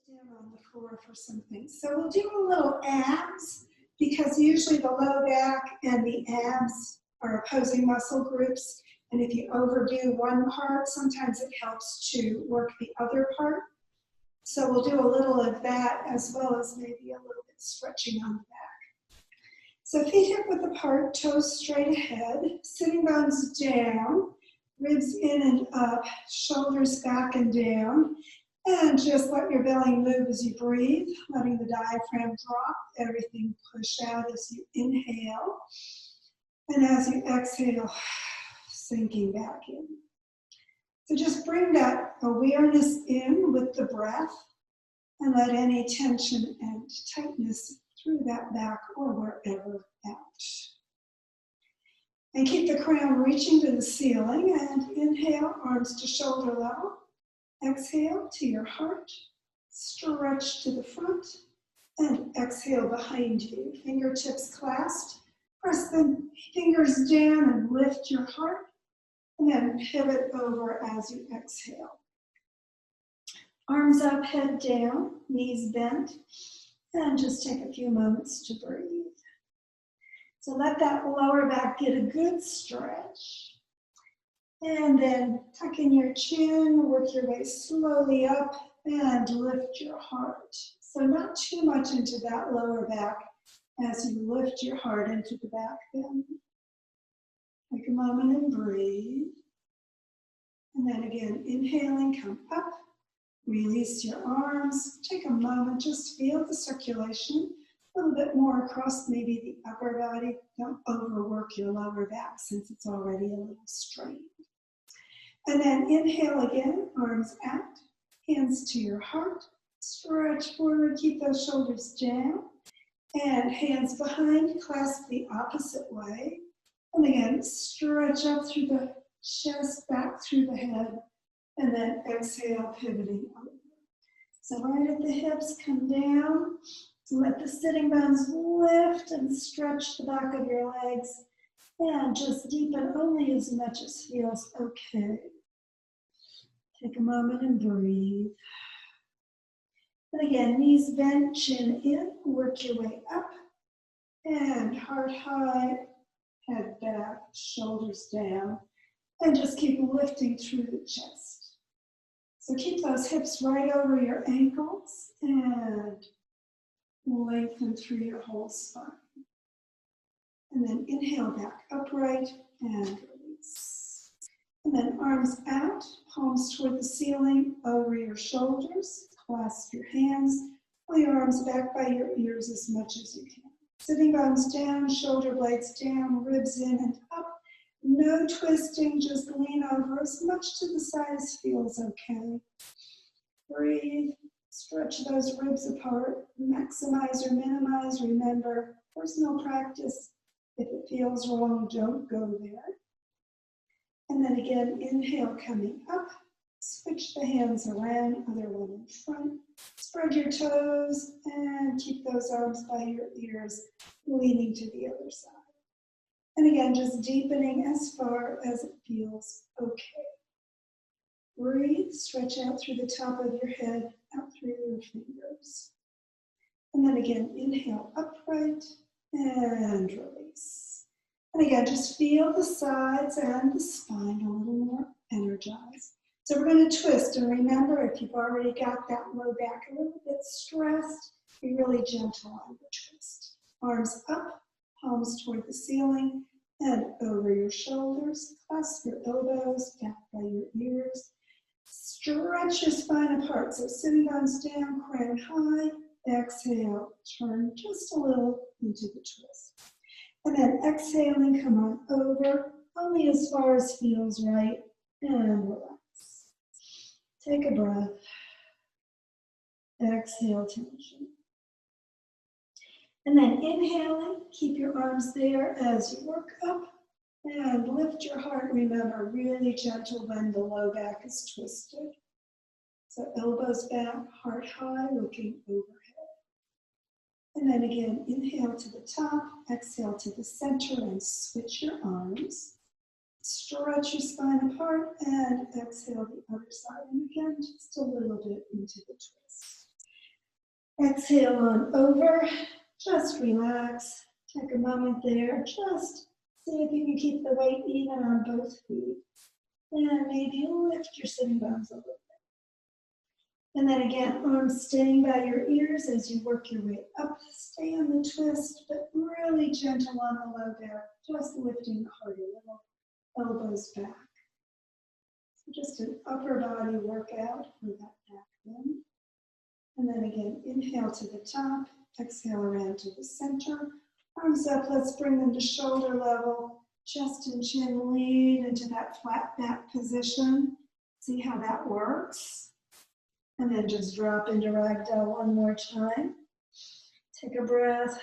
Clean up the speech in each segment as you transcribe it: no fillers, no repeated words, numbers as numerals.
down on the floor for something. So we'll do a little abs because usually the low back and the abs are opposing muscle groups. And if you overdo one part, sometimes it helps to work the other part. So we'll do a little of that as well as maybe a little bit stretching on the back. So feet hip width apart, toes straight ahead, sitting bones down, ribs in and up, shoulders back and down. And just let your belly move as you breathe, letting the diaphragm drop, everything push out as you inhale. And as you exhale, sinking back in. So just bring that awareness in with the breath and let any tension and tightness through that back or wherever out. And keep the crown reaching to the ceiling and inhale, arms to shoulder level. Exhale to your heart, stretch to the front, and exhale behind you. Fingertips clasped, press the fingers down and lift your heart, and then pivot over as you exhale. Arms up, head down, knees bent, and just take a few moments to breathe. So let that lower back get a good stretch. And then tuck in your chin, work your way slowly up and lift your heart. So not too much into that lower back as you lift your heart into the back bend. Take a moment and breathe. And then again, inhaling, come up, release your arms. Take a moment, just feel the circulation a little bit more across maybe the upper body. Don't overwork your lower back since it's already a little strained. And then inhale again, arms out, hands to your heart, stretch forward, keep those shoulders down, and hands behind, clasp the opposite way. And again, stretch up through the chest, back through the head, and then exhale, pivoting over. So right at the hips, come down, let the sitting bones lift and stretch the back of your legs, and just deepen only as much as feels okay. Take a moment and breathe. And again, knees bent, chin in, work your way up. And heart high, head back, shoulders down. And just keep lifting through the chest. So keep those hips right over your ankles and lengthen through your whole spine. And then inhale back upright and release. And then arms out, palms toward the ceiling, over your shoulders. Clasp your hands, pull your arms back by your ears as much as you can. Sitting bones down, shoulder blades down, ribs in and up. No twisting, just lean over as much to the side as feels okay. Breathe, stretch those ribs apart, maximize or minimize. Remember, personal practice. If it feels wrong, don't go there. And then again, inhale, coming up. Switch the hands around, other one in front. Spread your toes and keep those arms by your ears, leaning to the other side. And again, just deepening as far as it feels okay. Breathe, stretch out through the top of your head, out through your fingers. And then again, inhale upright and release. And again, just feel the sides and the spine a little more energized. So we're going to twist, and remember, if you've already got that low back a little bit stressed, be really gentle on the twist. Arms up, palms toward the ceiling, and over your shoulders. Clasp your elbows back by your ears. Stretch your spine apart, so sitting bones down, crown high. Exhale, turn just a little into the twist. And then exhaling, come on over, only as far as feels right, and relax. Take a breath. Exhale, tension. And then inhaling, keep your arms there as you work up and lift your heart. Remember, really gentle when the low back is twisted. So elbows back, heart high, looking overhead. And then again, inhale to the top, exhale to the center, and switch your arms. Stretch your spine apart and exhale the other side. And again, just a little bit into the twist. Exhale on over. Just relax. Take a moment there. Just see if you can keep the weight even on both feet. And maybe lift your sitting bones a little bit. And then again, arms staying by your ears as you work your way up. Stay on the twist, but really gentle on the low back. Just lifting the heart a little. Elbows back. So just an upper body workout for that back bend. And then again, inhale to the top. Exhale around to the center. Arms up, let's bring them to shoulder level. Chest and chin lead into that flat back position. See how that works. And then just drop into ragdoll one more time. Take a breath.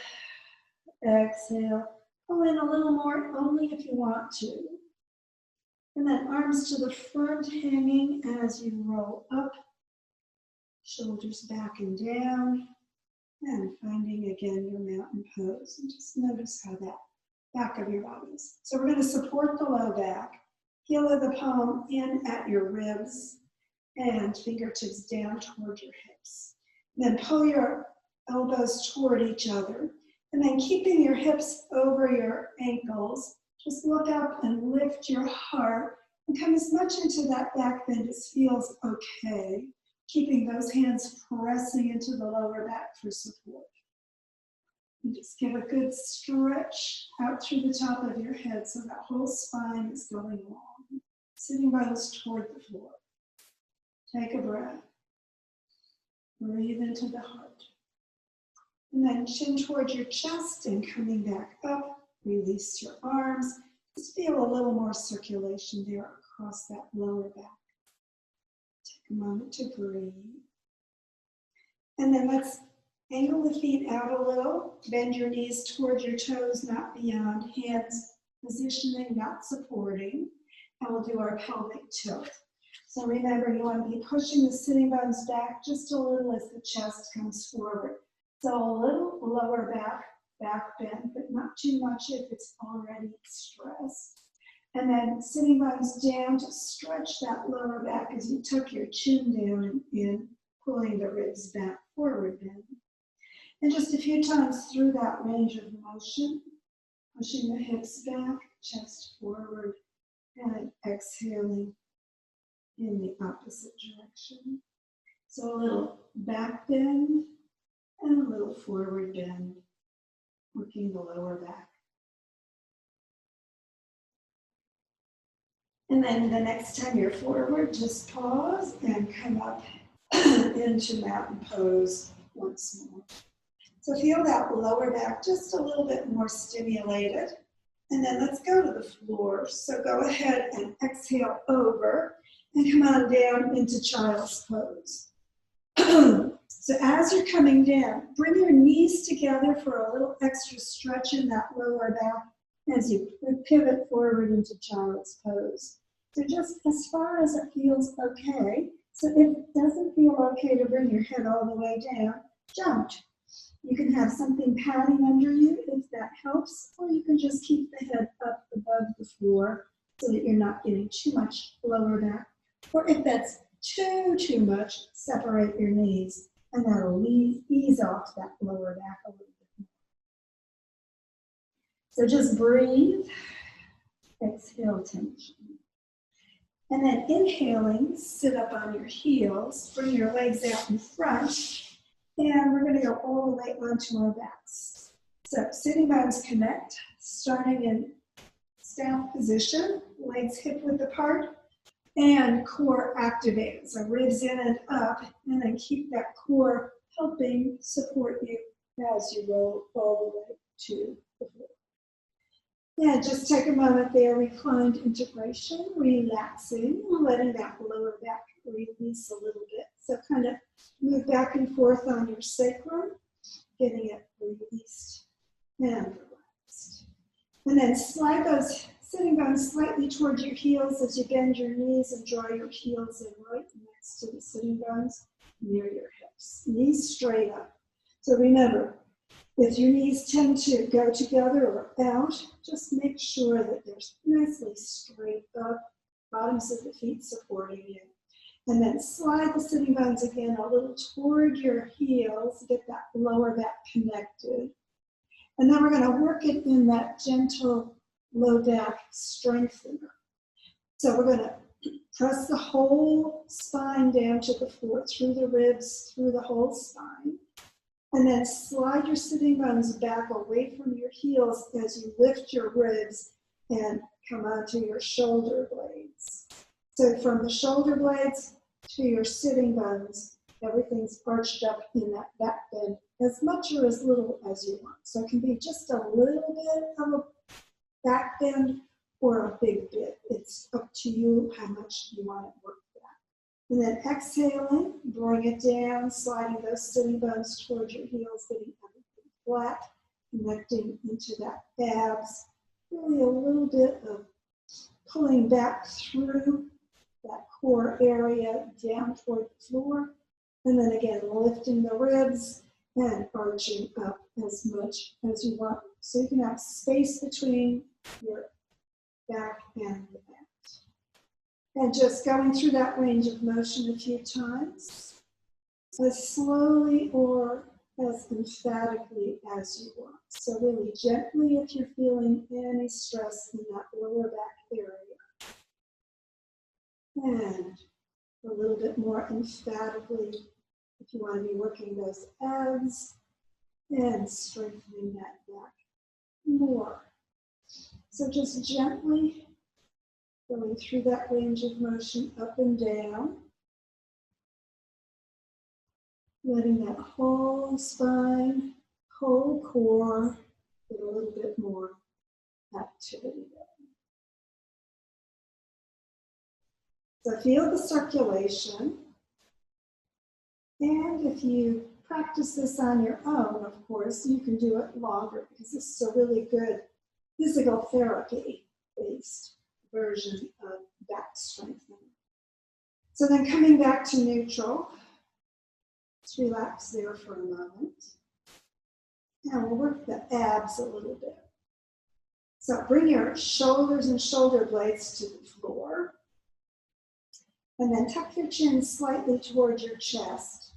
Exhale. Pull in a little more, only if you want to. And then arms to the front, hanging as you roll up. Shoulders back and down. And finding again your mountain pose. And just notice how that back of your body is. So we're going to support the low back. Heel of the palm in at your ribs. And fingertips down toward your hips. Then pull your elbows toward each other. And then keeping your hips over your ankles, just look up and lift your heart and come as much into that back bend as feels okay. Keeping those hands pressing into the lower back for support. And just give a good stretch out through the top of your head so that whole spine is going long. Sitting bones toward the floor. Take a breath. Breathe into the heart. And then chin towards your chest and coming back up. Release your arms. Just feel a little more circulation there across that lower back. Take a moment to breathe. And then let's angle the feet out a little. Bend your knees towards your toes, not beyond. Hands positioning, not supporting. And we'll do our pelvic tilt. So remember, you want to be pushing the sitting bones back just a little as the chest comes forward. So a little lower back bend, but not too much if it's already stressed. And then sitting bones down to stretch that lower back as you tuck your chin down and in, pulling the ribs back, forward bend. And just a few times through that range of motion, pushing the hips back, chest forward, and exhaling in the opposite direction. So a little back bend and a little forward bend, working the lower back. And then the next time you're forward, just pause and come up into mountain pose once more. So feel that lower back just a little bit more stimulated. And then let's go to the floor. So go ahead and exhale over and come on down into child's pose. So as you're coming down, bring your knees together for a little extra stretch in that lower back as you pivot forward into child's pose. So just as far as it feels okay. So if it doesn't feel okay to bring your head all the way down, don't. You can have something padding under you if that helps, or you can just keep the head up above the floor so that you're not getting too much lower back. Or if that's too much, separate your knees, and that'll ease off that lower back a little bit more. So just breathe, exhale tension. And then inhaling, sit up on your heels, bring your legs out in front, and we're going to go all the way onto our backs. So sitting bones connect, starting in staff position, legs hip width apart, and core activated. So ribs in and up, and then keep that core helping support you as you roll all the way to the floor. Yeah, just take a moment there, reclined integration, relaxing, letting that lower back release a little bit. So kind of move back and forth on your sacrum, getting it released and relaxed. And then slide those sitting bones slightly towards your heels as you bend your knees and draw your heels in right next to the sitting bones near your hips. Knees straight up. So remember, if your knees tend to go together or out, just make sure that they're nicely straight up, bottoms of the feet supporting you. And then slide the sitting bones again a little toward your heels, get that lower back connected. And then we're going to work it in that gentle low back strengthener. So we're going to press the whole spine down to the floor, through the ribs, through the whole spine. And then slide your sitting bones back away from your heels as you lift your ribs and come onto your shoulder blades. So from the shoulder blades to your sitting bones, everything's arched up in that back bend, as much or as little as you want. So it can be just a little bit of a back bend or a big bit. It's up to you how much you want to work that. And then exhaling, bring it down, sliding those sitting bones towards your heels, getting everything flat, connecting into that abs. Really a little bit of pulling back through that core area down toward the floor. And then again, lifting the ribs and arching up as much as you want. So you can have space between your back and the back. And just going through that range of motion a few times, as slowly or as emphatically as you want. So really gently if you're feeling any stress in that lower back area. And a little bit more emphatically if you want to be working those abs and strengthening that back more. So just gently going through that range of motion up and down, letting that whole spine, whole core get a little bit more activity there. So feel the circulation. And if you practice this on your own, of course, you can do it longer because this is a really good physical therapy-based version of back strengthening. So then coming back to neutral, let's relax there for a moment. And we'll work the abs a little bit. So bring your shoulders and shoulder blades to the floor. And then tuck your chin slightly towards your chest.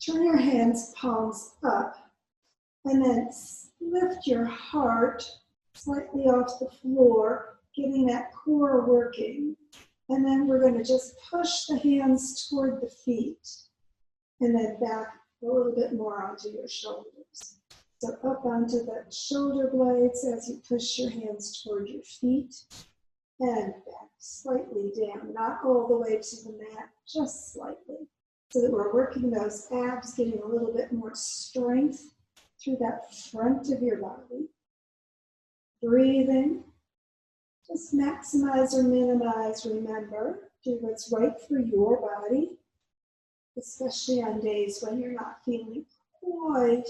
Turn your hands, palms up. And then lift your heart slightly off the floor, getting that core working. And then we're going to just push the hands toward the feet. And then back a little bit more onto your shoulders. So up onto the shoulder blades as you push your hands toward your feet. And back slightly down, not all the way to the mat, just slightly. So that we're working those abs, getting a little bit more strength through that front of your body. Breathing. Just maximize or minimize, remember, do what's right for your body, especially on days when you're not feeling quite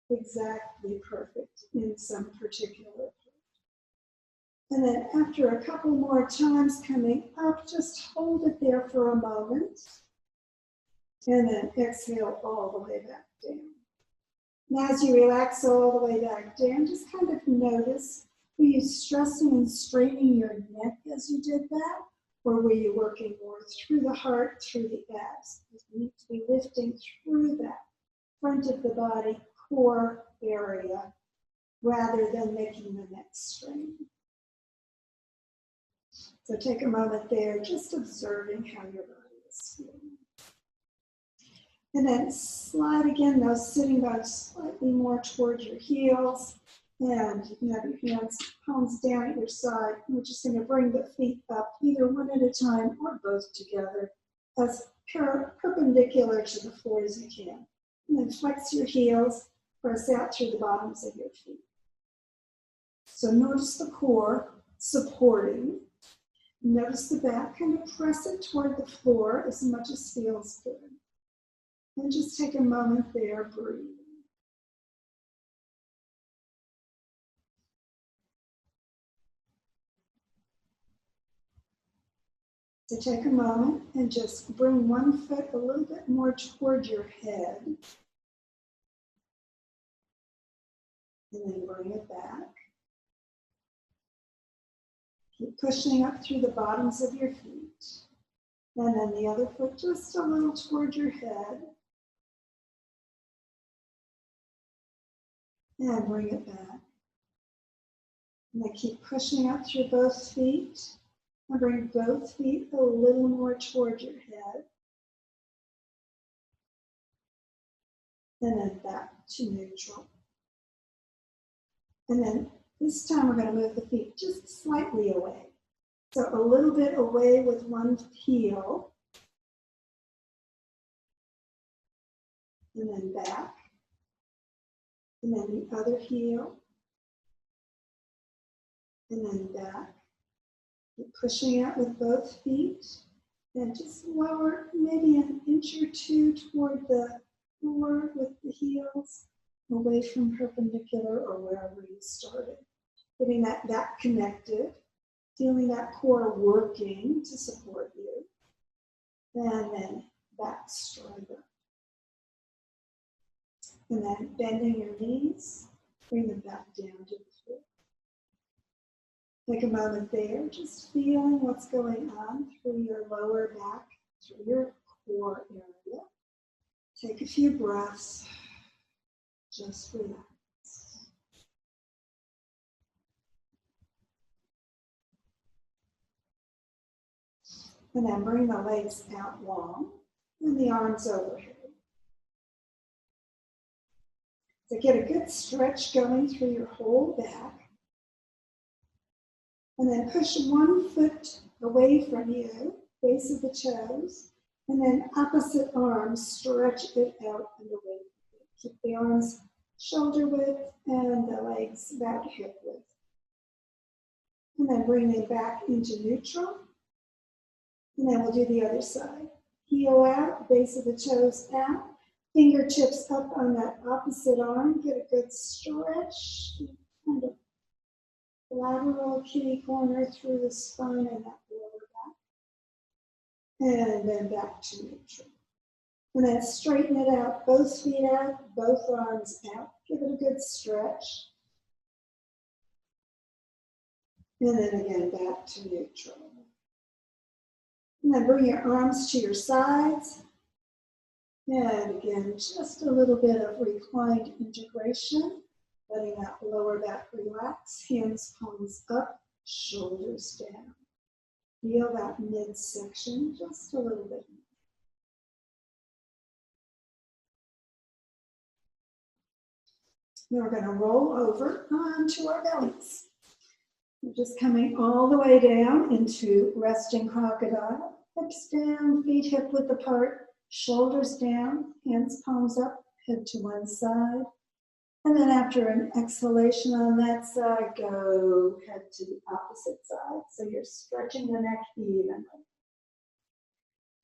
exactly perfect in some particular part. And then after a couple more times coming up, just hold it there for a moment. And then exhale all the way back down. And as you relax all the way back down, just kind of notice, were you stressing and straining your neck as you did that? Or were you working more through the heart, through the abs? You need to be lifting through that front of the body, core area, rather than making the neck strain. So take a moment there, just observing how your body is feeling. And then slide again those sitting bones slightly more towards your heels. And you can have your hands, palms down at your side. And we're just going to bring the feet up, either one at a time or both together, as perpendicular to the floor as you can. And then flex your heels, press out through the bottoms of your feet. So notice the core supporting. Notice the back, kind of press it toward the floor as much as feels good. And just take a moment there, breathe. So take a moment and just bring one foot a little bit more toward your head. And then bring it back. Keep pushing up through the bottoms of your feet. And then the other foot just a little toward your head. And bring it back. And then keep pushing up through both feet. And bring both feet a little more toward your head. And then back to neutral. And then this time we're going to move the feet just slightly away. So a little bit away with one heel. And then back. And then the other heel. And then back. Keep pushing out with both feet. And just lower maybe an inch or two toward the floor with the heels, away from perpendicular or wherever you started. Getting that back connected, feeling that core working to support you. And then back straight up. And then bending your knees, bring them back down to the floor. Take a moment there, just feeling what's going on through your lower back, through your core area. Take a few breaths, just relax. And then bring the legs out long and the arms overhead. So get a good stretch going through your whole back. And then push one foot away from you, base of the toes, and then opposite arm, stretch it out and away. Keep the arms shoulder width and the legs about hip width. And then bring them back into neutral. And then we'll do the other side. Heel out, base of the toes out, fingertips up on that opposite arm. Get a good stretch, kind of lateral kitty corner through the spine and that lower back. And then back to neutral. And then straighten it out, both feet out, both arms out. Give it a good stretch. And then again, back to neutral. And then bring your arms to your sides. And again, just a little bit of reclined integration. Letting that lower back relax, hands, palms up, shoulders down. Feel that midsection just a little bit more. Then we're going to roll over onto our bellies. We're just coming all the way down into resting crocodile. Hips down, feet hip width apart, shoulders down, hands, palms up, head to one side. And then after an exhalation on that side, go head to the opposite side. So you're stretching the neck evenly.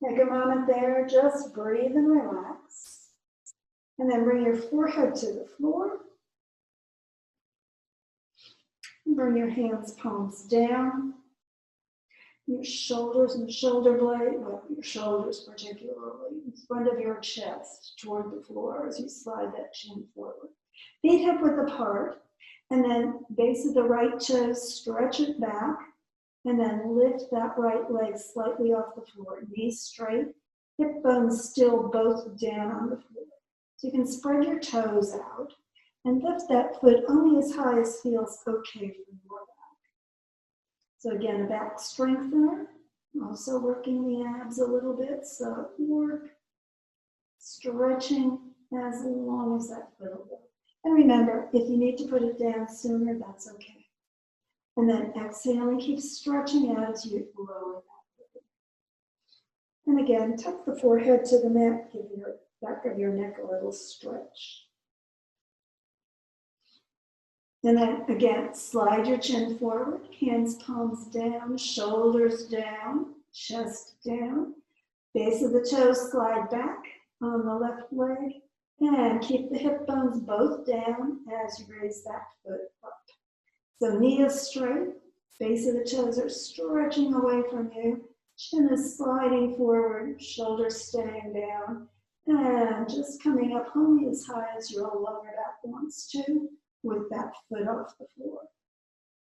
Take a moment there, just breathe and relax. And then bring your forehead to the floor. And bring your hands, palms down. Your shoulders and shoulder blade, well, your shoulders particularly, in front of your chest toward the floor as you slide that chin forward. Feet hip width apart, and then base of the right toe, stretch it back, and then lift that right leg slightly off the floor. Knees straight, hip bones still both down on the floor. So you can spread your toes out and lift that foot only as high as feels okay for your back. So again, a back strengthener, also working the abs a little bit. So work, stretching as long as that foot will go. And remember, if you need to put it down sooner, that's okay. And then exhale and keep stretching out as you lower that foot. And again, tuck the forehead to the mat, give your back of your neck a little stretch. And then again, slide your chin forward, hands, palms down, shoulders down, chest down. Base of the toes slide back on the left leg. And keep the hip bones both down as you raise that foot up. So knee is straight, base of the toes are stretching away from you, chin is sliding forward, shoulders staying down, and just coming up only as high as your lower back wants to with that foot off the floor.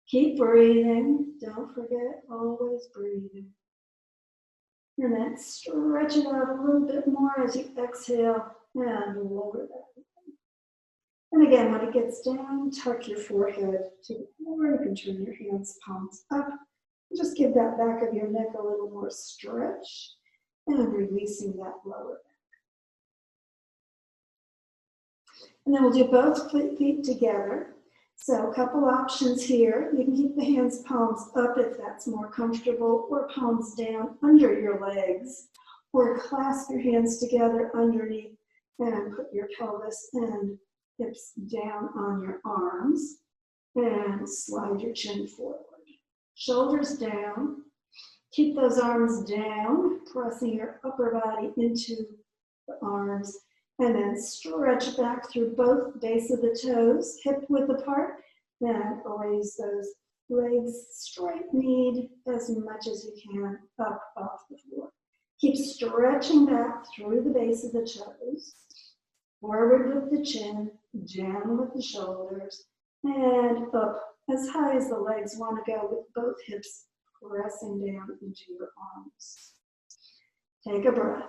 Keep breathing, don't forget, always breathing. And then stretch it out a little bit more as you exhale and lower that. And again, when it gets down, tuck your forehead to the floor. You can turn your hands, palms up. Just give that back of your neck a little more stretch and releasing that lower back. And then we'll do both feet together. So a couple options here. You can keep the hands, palms up if that's more comfortable, or palms down under your legs, or clasp your hands together underneath and put your pelvis and hips down on your arms and slide your chin forward. Shoulders down. Keep those arms down, pressing your upper body into the arms. And then stretch back through both base of the toes, hip width apart. Then raise those legs straight kneed as much as you can up off the floor. Keep stretching back through the base of the toes. Forward with the chin, down with the shoulders, and up as high as the legs want to go with both hips pressing down into your arms. Take a breath.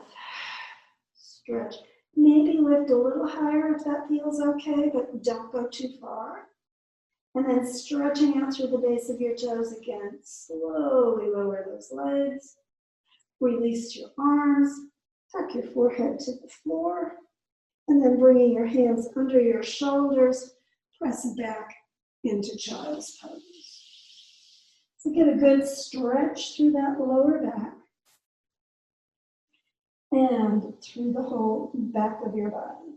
Stretch. Maybe lift a little higher if that feels okay, but don't go too far. And then stretching out through the base of your toes again. Slowly lower those legs. Release your arms. Tuck your forehead to the floor. And then bringing your hands under your shoulders, press back into child's pose. So get a good stretch through that lower back and through the whole back of your body.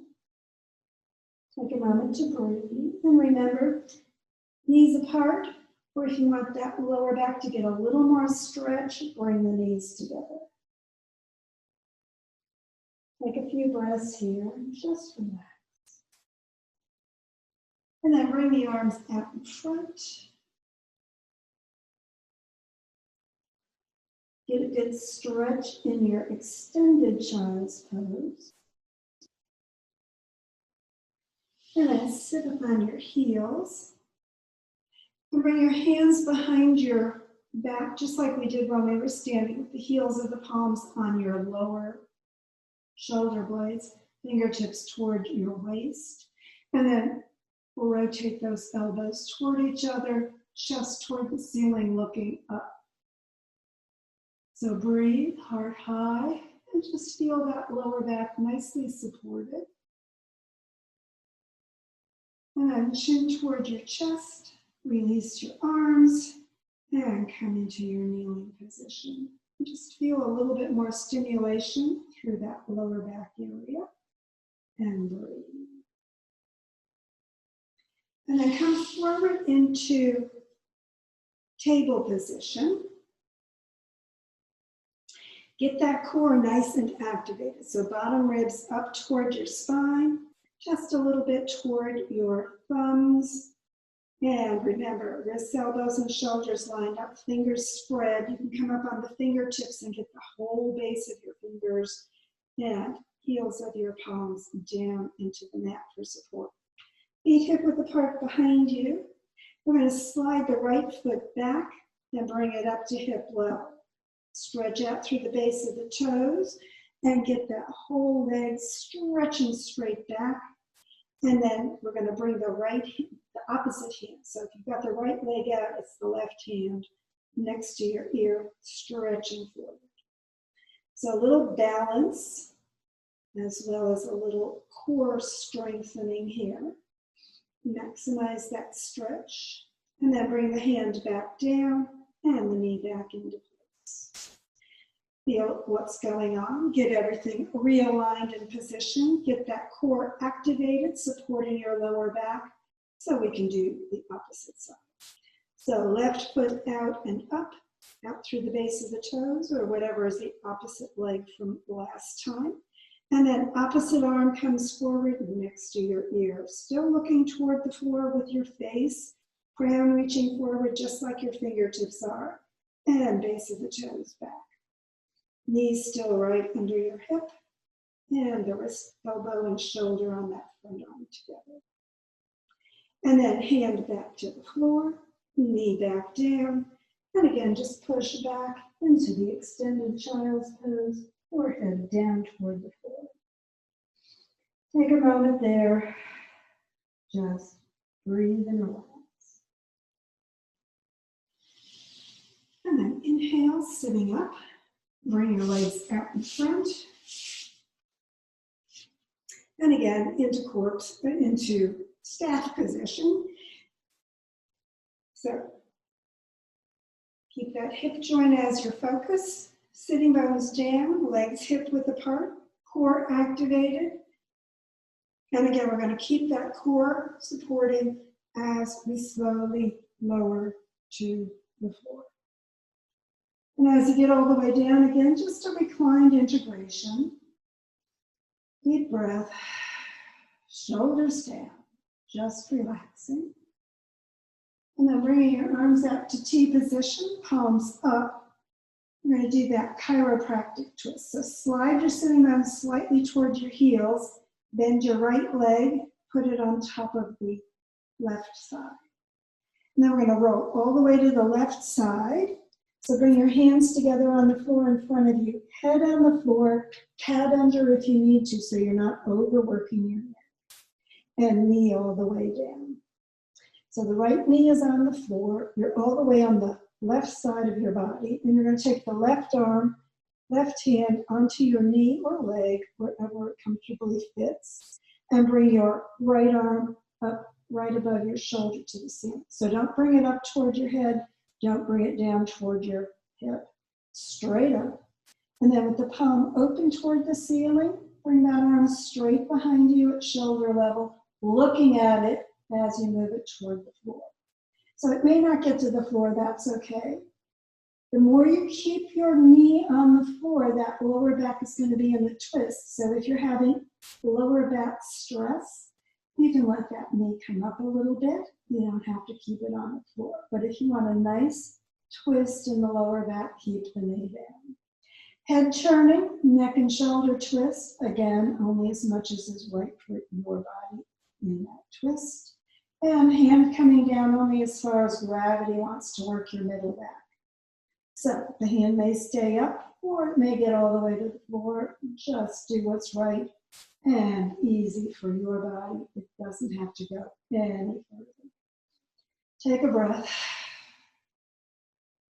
Take a moment to breathe and remember, knees apart, or if you want that lower back to get a little more stretch, bring the knees together. Take a few breaths here and just relax. And then bring the arms out in front. Get a good stretch in your extended child's pose. And then sit up on your heels. And bring your hands behind your back, just like we did when we were standing, with the heels of the palms on your lower shoulder blades, fingertips toward your waist. And then rotate those elbows toward each other, chest toward the ceiling, looking up. So breathe, heart high, and just feel that lower back nicely supported. And then chin toward your chest, release your arms, and come into your kneeling position. Just feel a little bit more stimulation through that lower back area, and breathe. And then come forward into table position. Get that core nice and activated. So bottom ribs up toward your spine, just a little bit toward your thumbs. And remember, wrists, elbows, and shoulders lined up, fingers spread. You can come up on the fingertips and get the whole base of your fingers and heels of your palms down into the mat for support. Feet hip width apart behind you. We're going to slide the right foot back and bring it up to hip level. Stretch out through the base of the toes and get that whole leg stretching straight back. And then we're going to bring the opposite hand. So if you've got the right leg out, it's the left hand next to your ear, stretching forward. So a little balance, as well as a little core strengthening here. Maximize that stretch. And then bring the hand back down and the knee back into place. Feel what's going on. Get everything realigned in position. Get that core activated, supporting your lower back, so we can do the opposite side. So left foot out and up, out through the base of the toes, or whatever is the opposite leg from last time. And then opposite arm comes forward next to your ear. Still looking toward the floor with your face, crown reaching forward just like your fingertips are, and base of the toes back. Knees still right under your hip, and the wrist, elbow, and shoulder on that front arm together. And then hand back to the floor, knee back down, And again, just push back into the extended child's pose or head down toward the floor. Take a moment there. Just breathe and relax. And then inhale, sitting up. Bring your legs out in front. And again, into staff position. So keep that hip joint as your focus. Sitting bones down, legs hip width apart, core activated. And again, we're going to keep that core supporting as we slowly lower to the floor. And as you get all the way down again, just a reclined integration. Deep breath, shoulders down, just relaxing. And then bringing your arms out to T position, palms up. We're going to do that chiropractic twist. So slide your sitting bones slightly towards your heels, bend your right leg, put it on top of the left side. And then we're going to roll all the way to the left side. So bring your hands together on the floor in front of you, head on the floor, pad under if you need to so you're not overworking your neck, and knee all the way down. So the right knee is on the floor, you're all the way on the left side of your body, and you're going to take the left arm, left hand onto your knee or leg, wherever it comfortably fits, and bring your right arm up right above your shoulder to the ceiling. So don't bring it up toward your head, don't bring it down toward your hip, straight up. And then with the palm open toward the ceiling, bring that arm straight behind you at shoulder level, looking at it as you move it toward the floor. So it may not get to the floor, that's okay. The more you keep your knee on the floor, that lower back is going to be in the twist. So if you're having lower back stress, you can let that knee come up a little bit. You don't have to keep it on the floor. But if you want a nice twist in the lower back, keep the knee down. Head turning, neck and shoulder twist. Again, only as much as is right for your body in that twist. And hand coming down only as far as gravity wants to work your middle back. So the hand may stay up or it may get all the way to the floor. Just do what's right and easy for your body. It doesn't have to go any further. Take a breath.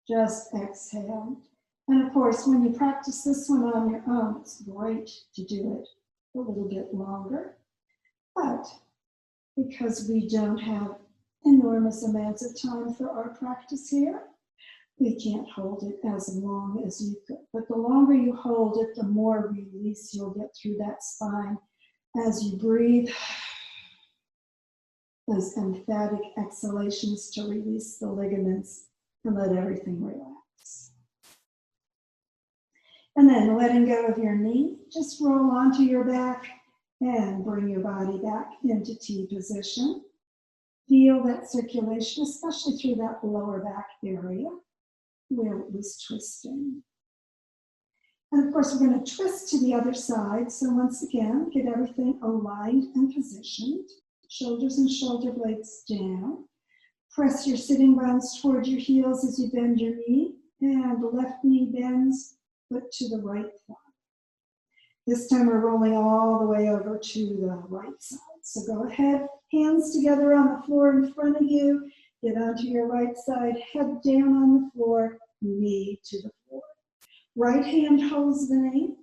Just exhale. And of course, when you practice this one on your own, it's great to do it a little bit longer. But because we don't have enormous amounts of time for our practice here, we can't hold it as long as you could. But the longer you hold it, the more release you'll get through that spine as you breathe. Those emphatic exhalations to release the ligaments and let everything relax. And then letting go of your knee, just roll onto your back and bring your body back into T position. Feel that circulation, especially through that lower back area where it was twisting. And of course, we're going to twist to the other side. So once again, get everything aligned and positioned. Shoulders and shoulder blades down. Press your sitting bones toward your heels as you bend your knee. And the left knee bends, foot to the right thigh. This time we're rolling all the way over to the right side. So go ahead, hands together on the floor in front of you. Get onto your right side, head down on the floor, knee to the floor. Right hand holds the knee,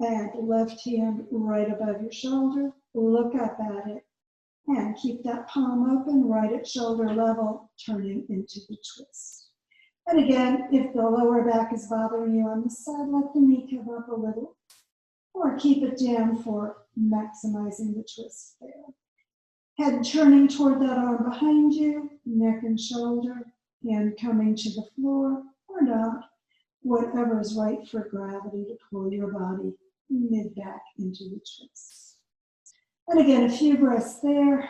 and left hand right above your shoulder. Look up at it, and keep that palm open right at shoulder level, turning into the twist. And again, if the lower back is bothering you on this side, let the knee come up a little, or keep it down for maximizing the twist there. Head turning toward that arm behind you, neck and shoulder, hand coming to the floor or not, whatever is right for gravity to pull your body mid back into the twist. And again, a few breaths there.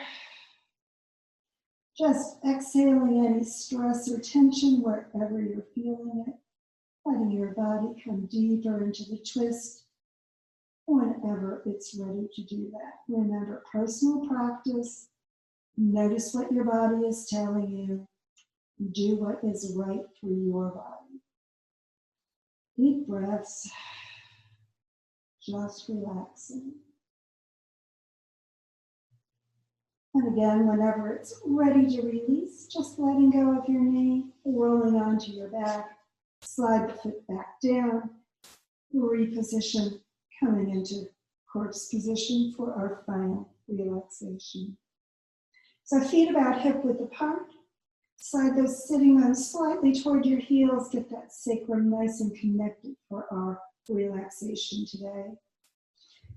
Just exhaling any stress or tension wherever you're feeling it, letting your body come deeper into the twist whenever it's ready to do that. Remember, personal practice. Notice what your body is telling you. Do what is right for your body. Deep breaths, just relaxing. And again, whenever it's ready to release, just letting go of your knee, rolling onto your back, slide the foot back down, reposition, coming into corpse position for our final relaxation. So feet about hip width apart, slide those sitting bones slightly toward your heels, get that sacrum nice and connected for our relaxation today.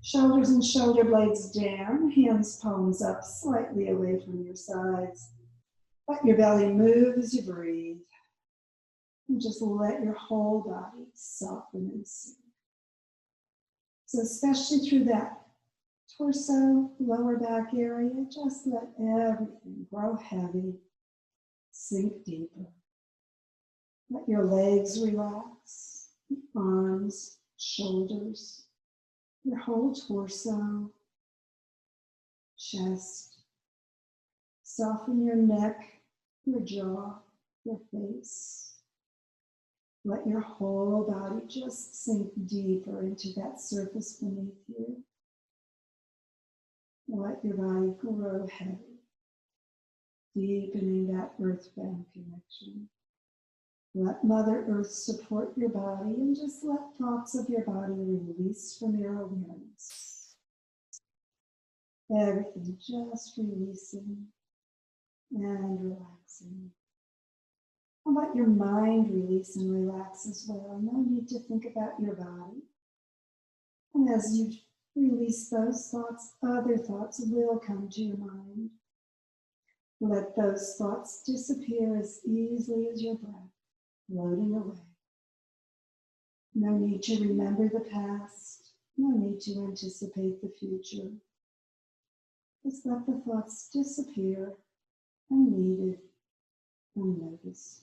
Shoulders and shoulder blades down, hands, palms up, slightly away from your sides. Let your belly move as you breathe. And just let your whole body soften and sink. So especially through that torso, lower back area, just let everything grow heavy, sink deeper. Let your legs relax, arms, shoulders, your whole torso, chest. Soften your neck, your jaw, your face. Let your whole body just sink deeper into that surface beneath you. Let your body grow heavy, deepening that earthbound connection. Let Mother Earth support your body and just let thoughts of your body release from your awareness. Everything just releasing and relaxing. And let your mind release and relax as well. No need to think about your body. And as you release those thoughts, other thoughts will come to your mind. Let those thoughts disappear as easily as your breath, floating away. No need to remember the past. No need to anticipate the future. Just let the thoughts disappear, unneeded, unnoticed.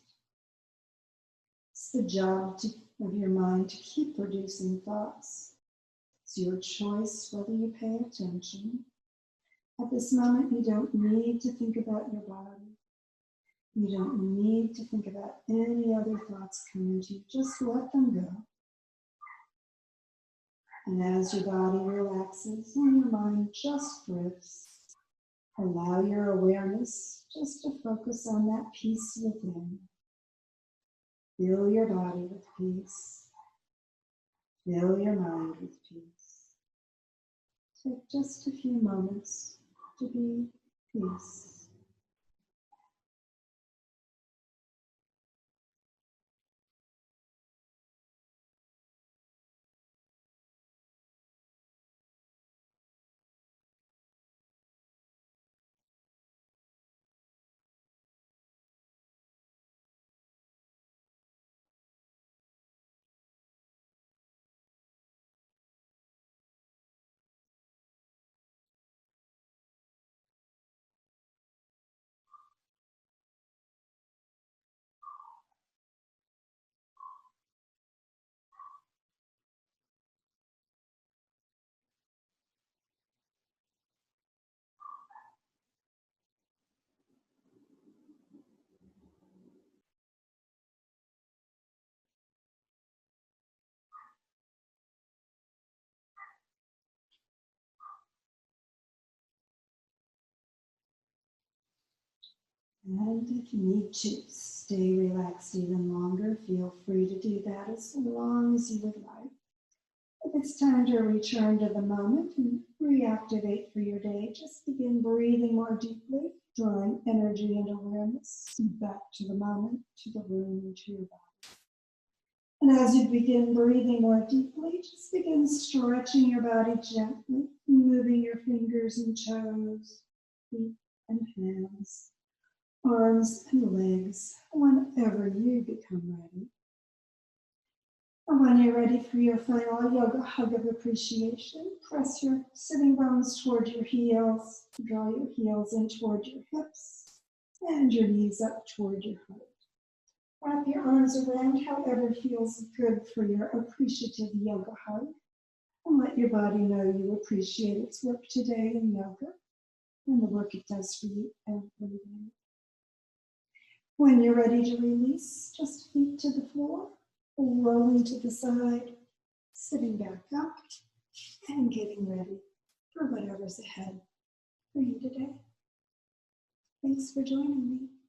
It's the job of your mind to keep producing thoughts. It's your choice whether you pay attention. At this moment, you don't need to think about your body. You don't need to think about any other thoughts coming to you. Just let them go. And as your body relaxes and your mind just drifts, allow your awareness just to focus on that peace within. Fill your body with peace. Fill your mind with peace. Take just a few moments to be peace. And if you need to stay relaxed even longer, feel free to do that as long as you would like. If it's time to return to the moment and reactivate for your day, just begin breathing more deeply, drawing energy and awareness back to the moment, to the room, and to your body. And as you begin breathing more deeply, just begin stretching your body gently, moving your fingers and toes, feet and hands, arms and legs, whenever you become ready. And when you're ready for your final yoga hug of appreciation, press your sitting bones toward your heels, draw your heels in toward your hips, and your knees up toward your heart. Wrap your arms around however feels good for your appreciative yoga hug, and let your body know you appreciate its work today in yoga and the work it does for you every day. When you're ready to release, just feet to the floor, rolling to the side, sitting back up, and getting ready for whatever's ahead for you today. Thanks for joining me.